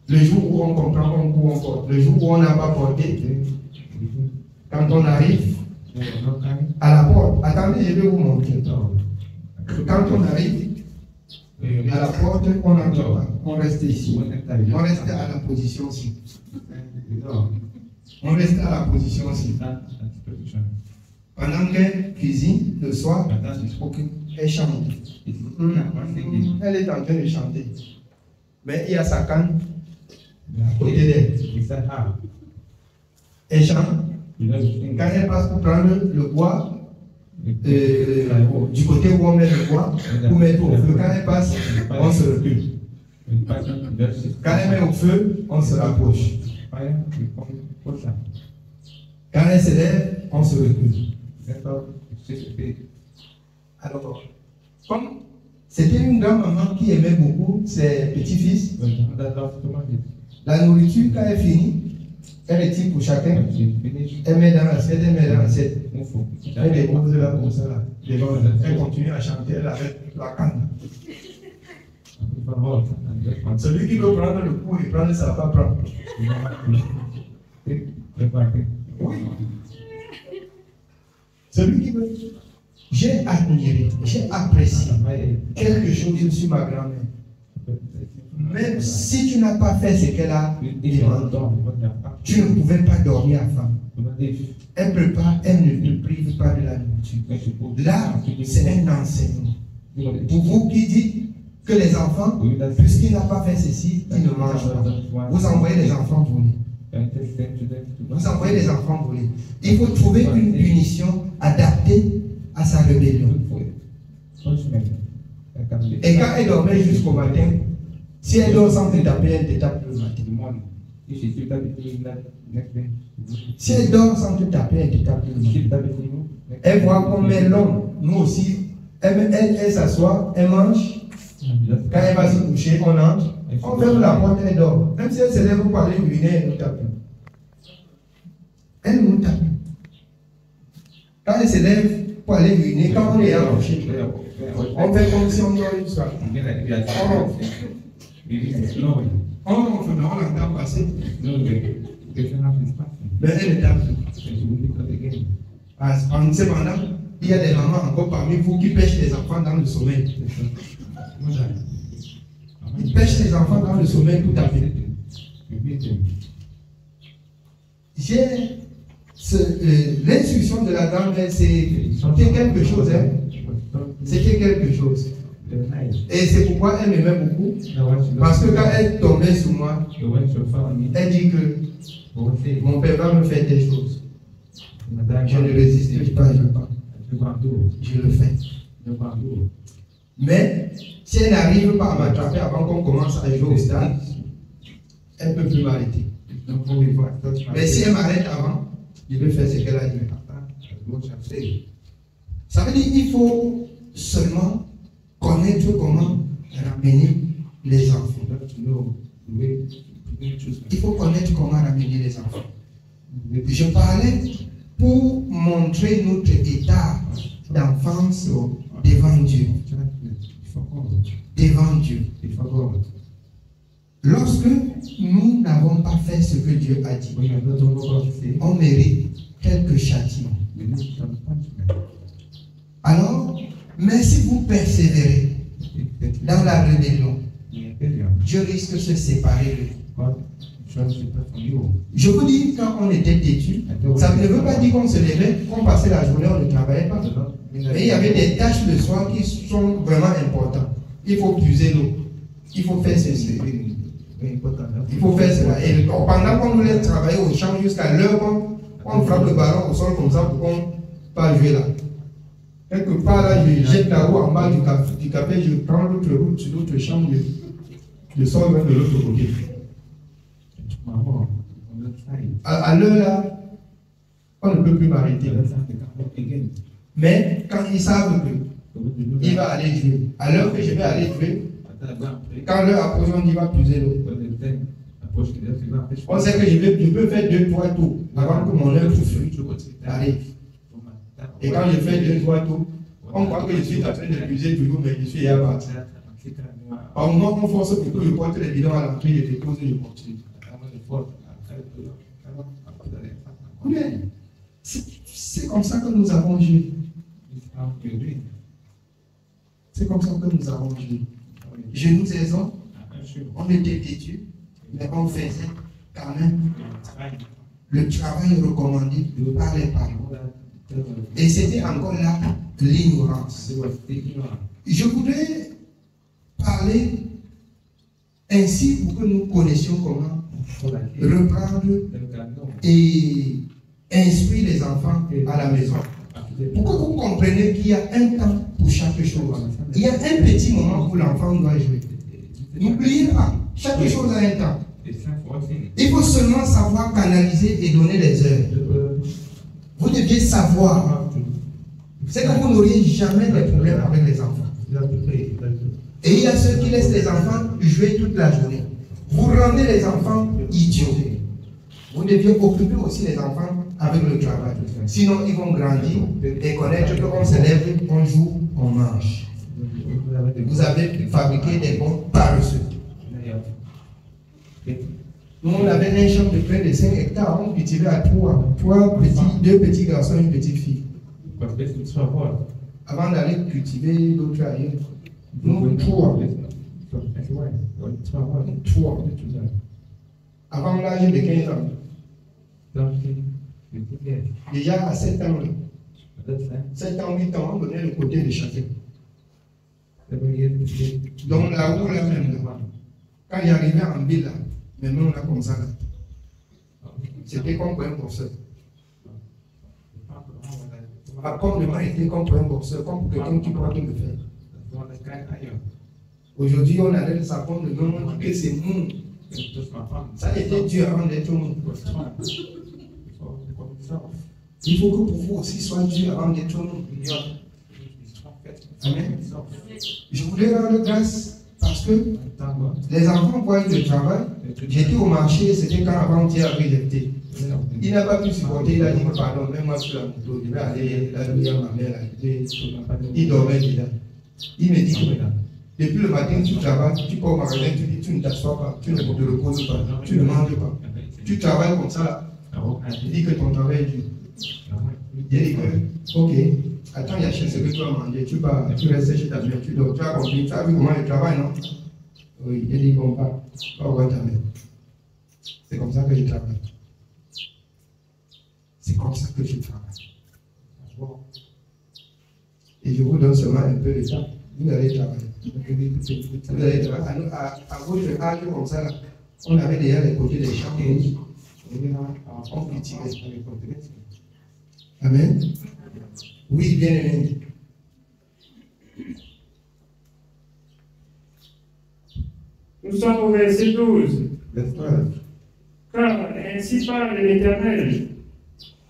Le jour où on comprend, on porte. Le jour où on n'a pas porté, quand on arrive à la porte, attendez, je vais vous montrer. Quand on arrive à la porte, on n'entre pas. On reste ici. On reste à la position ici. On reste à la position ici. Pendant qu'elle cuisine le soir, elle chante. Elle est en train de chanter. Mais il y a sa canne à côté d'elle. Elle chante. Quand elle passe pour prendre le bois, du côté où on met le bois, pour mettre au feu, quand elle passe, on se recule. Quand elle met au feu, on se rapproche. Quand elle se lève, on se recule. Alors, comme c'était une grand-maman qui aimait beaucoup ses petits-fils, la nourriture, quand elle finit, elle retire pour chacun, elle met dans l'assiette, elle dépose là comme ça, là. Elle continue à chanter avec la canne. Celui qui veut prendre le coup et prendre, ça ne va pas prendre. Oui. Celui qui veut. J'ai admiré, j'ai apprécié quelque chose sur ma grand-mère. Même si tu n'as pas fait ce qu'elle a demandé, tu ne pouvais pas dormir à faim. Elle prépare, elle ne te prive pas de la nourriture. Là, c'est un enseignement. Pour vous qui dites que les enfants, puisqu'il n'a pas fait ceci, ils ne mangent pas. Vous envoyez les enfants voler. Vous envoyez les enfants voler. Il faut trouver une punition adaptée à sa rébellion. Et quand elle dormait jusqu'au matin, si elle dort sans te taper, elle te tape le matin. Si elle dort sans te taper, elle te tape le matin. Elle voit comme est l'homme. Nous aussi, elle s'assoit, elle mange. Quand elle va se coucher, on entre. On ferme la porte, elle dort. Même si elle se lève pour aller uriner, elle nous tape. Elle nous tape. Quand elle se lève pour aller uriner, quand on est accroché, on fait comme si on dort une soirée. On l'entend passer. Mais elle est tape. Cependant, il y a des mamans encore parmi vous qui pêchent les enfants dans le sommeil. Ils pêchent les enfants dans le sommeil tout à fait. L'instruction de la grand-mère, c'était quelque chose. Hein? C'était quelque chose. Et c'est pourquoi elle m'aimait beaucoup. Parce que quand elle tombait sur moi, elle dit que mon père va me faire des choses. Je ne résiste pas, je le fais. Mais si elle n'arrive pas à m'attraper avant qu'on commence à jouer au stade, elle ne peut plus m'arrêter. Mais si elle m'arrête avant, je vais faire ce qu'elle a dit. Ça veut dire qu'il faut seulement connaître comment ramener les enfants. Il faut connaître comment ramener les enfants. Je parlais pour montrer notre état d'enfance devant Dieu. Devant Dieu. Lorsque nous n'avons pas fait ce que Dieu a dit, on mérite quelques châtiments. Alors, mais si vous persévérez dans la rébellion, Dieu risque de se séparer de vous. Je vous dis, quand on était têtu, ça ne veut pas dire qu'on se levait, qu'on passait la journée, on ne travaillait pas. Mais il y avait des tâches le soir qui sont vraiment importantes. Il faut puiser l'eau. Il faut faire ceci. Il faut faire cela. Et pendant qu'on nous laisse travailler au champ jusqu'à l'heure, on frappe le ballon au sol comme ça pour qu'on ne pas jouer là. Quelque part là, je jette la roue en bas du café, je prends l'autre route sur l'autre chambre, je sors même de l'autre côté. À l'heure là, on ne peut plus m'arrêter. Mais quand ils savent qu'il va aller jouer, à l'heure que je vais aller jouer, quand l'heure approche, on dit va puiser l'eau. On sait que je peux faire 2-3 tours avant que mon heure arrive. Et quand je fais 2-3 tours, on croit que je suis en train de puiser toujours, mais je suis à battre. Par moment, on force pour que je porte les bidons à l'entrée, je dépose et je continue. C'est comme ça que nous avons joué. C'est comme ça que nous avons joué. Genoux on était têtus, mais on faisait quand même le travail recommandé par les parents. Et c'était encore là l'ignorance. Je voudrais parler ainsi pour que nous connaissions comment reprendre et instruire les enfants à la maison. Pour que vous compreniez qu'il y a un temps pour chaque chose. Il y a un petit moment où l'enfant doit jouer. N'oubliez pas, chaque chose a un temps. Il faut seulement savoir canaliser et donner les heures. Vous deviez savoir. C'est que vous n'auriez jamais de problème avec les enfants. Et il y a ceux qui laissent les enfants jouer toute la journée. Vous rendez les enfants idiots. Vous deviez occuper aussi les enfants avec le travail. Sinon, ils vont grandir et connaître qu'on se lève, on joue, on mange. Vous avez fabriqué des bons paresseux. Nous, on avait un champ de près de 5 hectares, on cultivait à 2 petits garçons et une petite fille. Avant d'aller cultiver d'autres ailleurs, nous, 3. 3. Avant l'âge de 15 ans. Déjà à 7 ans, 7 ans, 8 ans, on donnait le côté de chacun. Donc là où là même, là, quand il arrivait en ville, là, maintenant on a comme ça. Là. C'était comme pour un boxeur. L'accompagnement était comme pour un boxeur, comme pour quelqu'un qui pourra tout le faire. Aujourd'hui, on arrête de s'apprendre le nom que c'est mou. Ça a été dur avant d'être mou. Il faut que pour vous aussi soit dur avant d'être mou. Amen. Je voulais rendre grâce parce que les enfants voient le travail. J'étais au marché, c'était quand avant-hier avait jeté. Il n'a pas pu supporter, il a dit pardon, même moi sur la moto, je vais aller là où il y a ma mère. Il dormait déjà. Il me dit depuis le matin, tu travailles, tu pars au magasin, tu dis tu ne t'assois pas, tu ne te reposes pas, tu ne manges pas. Tu travailles comme ça. Il dit que ton travail est dur. Il dit que, ok, attends, il y a chez ce que tu vas manger, tu restes chez ta mère, tu dors, tu as compris, tu as vu comment il travaille, non? Oui, il dit qu'on va voir ta mère. C'est comme ça que je travaille. C'est comme ça que je travaille. Et je vous donne seulement un peu de temps. Vous allez travailler. Vous allez travailler. À votre âge comme ça, là, on avait déjà les côtés des champs. On cultivait. Amen. Oui, bien aimé. Nous sommes au verset 12. Car ainsi parle l'Éternel.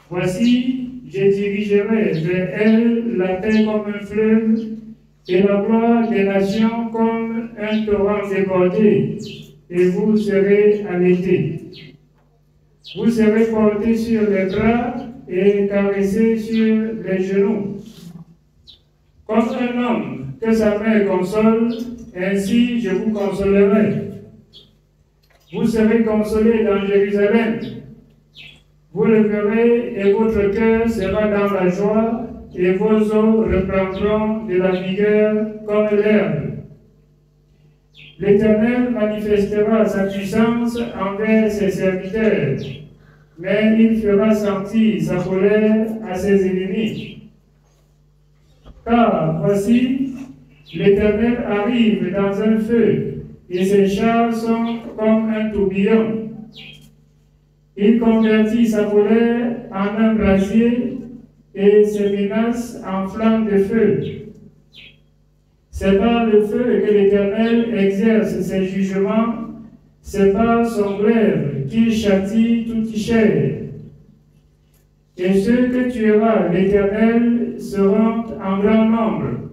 Voici, je dirigerai vers elle la paix comme un fleuve et la gloire des nations comme un torrent débordé, et vous serez arrêtés. Vous serez portés sur les bras et caressés sur les genoux. Comme un homme que sa mère console, ainsi je vous consolerai. Vous serez consolés dans Jérusalem. Vous le verrez et votre cœur sera dans la joie et vos os reprendront de la vigueur comme l'herbe. L'Éternel manifestera sa puissance envers ses serviteurs, mais il fera sentir sa colère à ses ennemis. Car voici, l'Éternel arrive dans un feu, et ses chars sont comme un tourbillon. Il convertit sa colère en un brasier et ses menaces en flammes de feu. C'est par le feu que l'Éternel exerce ses jugements, c'est par son glaive qu'il châtie toute chair. Et ceux que tuera l'Éternel seront en grand nombre.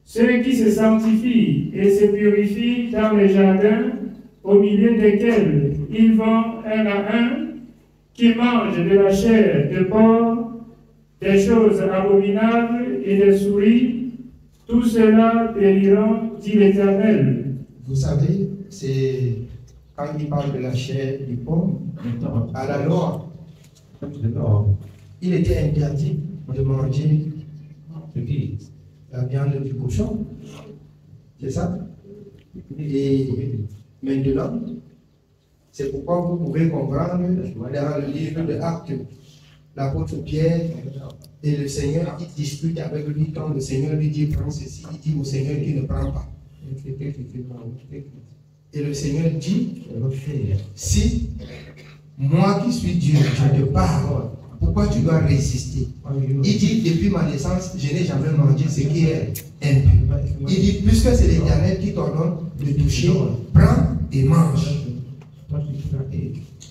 Ceux qui se sanctifient et se purifient dans les jardins, au milieu desquels ils vont un à un, qui mangent de la chair de porc, des choses abominables et des souris, tout cela périront, dit l'Éternel. Vous savez, c'est quand il parle de la chair du porc, à la loi, il était interdit de manger la viande du cochon. C'est ça? Et maintenant, c'est pourquoi vous pouvez comprendre dans le livre de Actes, l'apôtre Pierre et le Seigneur, il discute avec lui quand le Seigneur lui dit prends ceci, il dit au Seigneur qui ne prend pas. Et le Seigneur dit, si moi qui suis Dieu, je te parle, pourquoi tu dois résister? Il dit, depuis ma naissance, je n'ai jamais mangé ce qui est impur. Il dit, puisque c'est l'Éternel qui t'ordonne de toucher, prends et mange.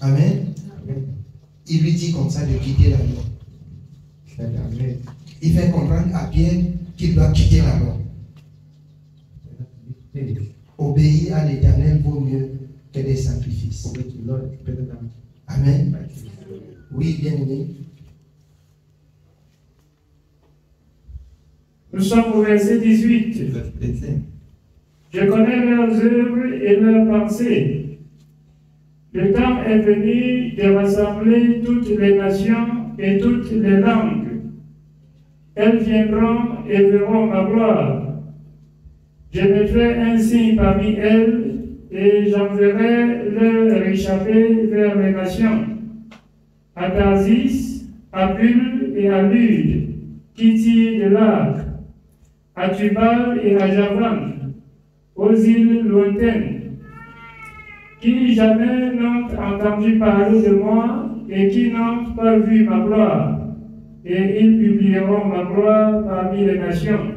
Amen. Il lui dit comme ça de quitter la loi. Il fait comprendre à Pierre qu'il doit quitter la loi. Obéir à l'Éternel vaut mieux que des sacrifices. Amen. Oui, bien aimé. Nous sommes au verset 18. Je connais leurs œuvres et leurs pensées. Le temps est venu de rassembler toutes les nations et toutes les langues. Elles viendront et verront ma gloire. Je mettrai un signe parmi elles et j'enverrai leur échapper vers les nations. À Tarsis, à Pul et à Lude, qui tirent de l'arc, à Tubal et à Javan, aux îles lointaines, qui jamais n'ont entendu parler de moi et qui n'ont pas vu ma gloire, et ils publieront ma gloire parmi les nations.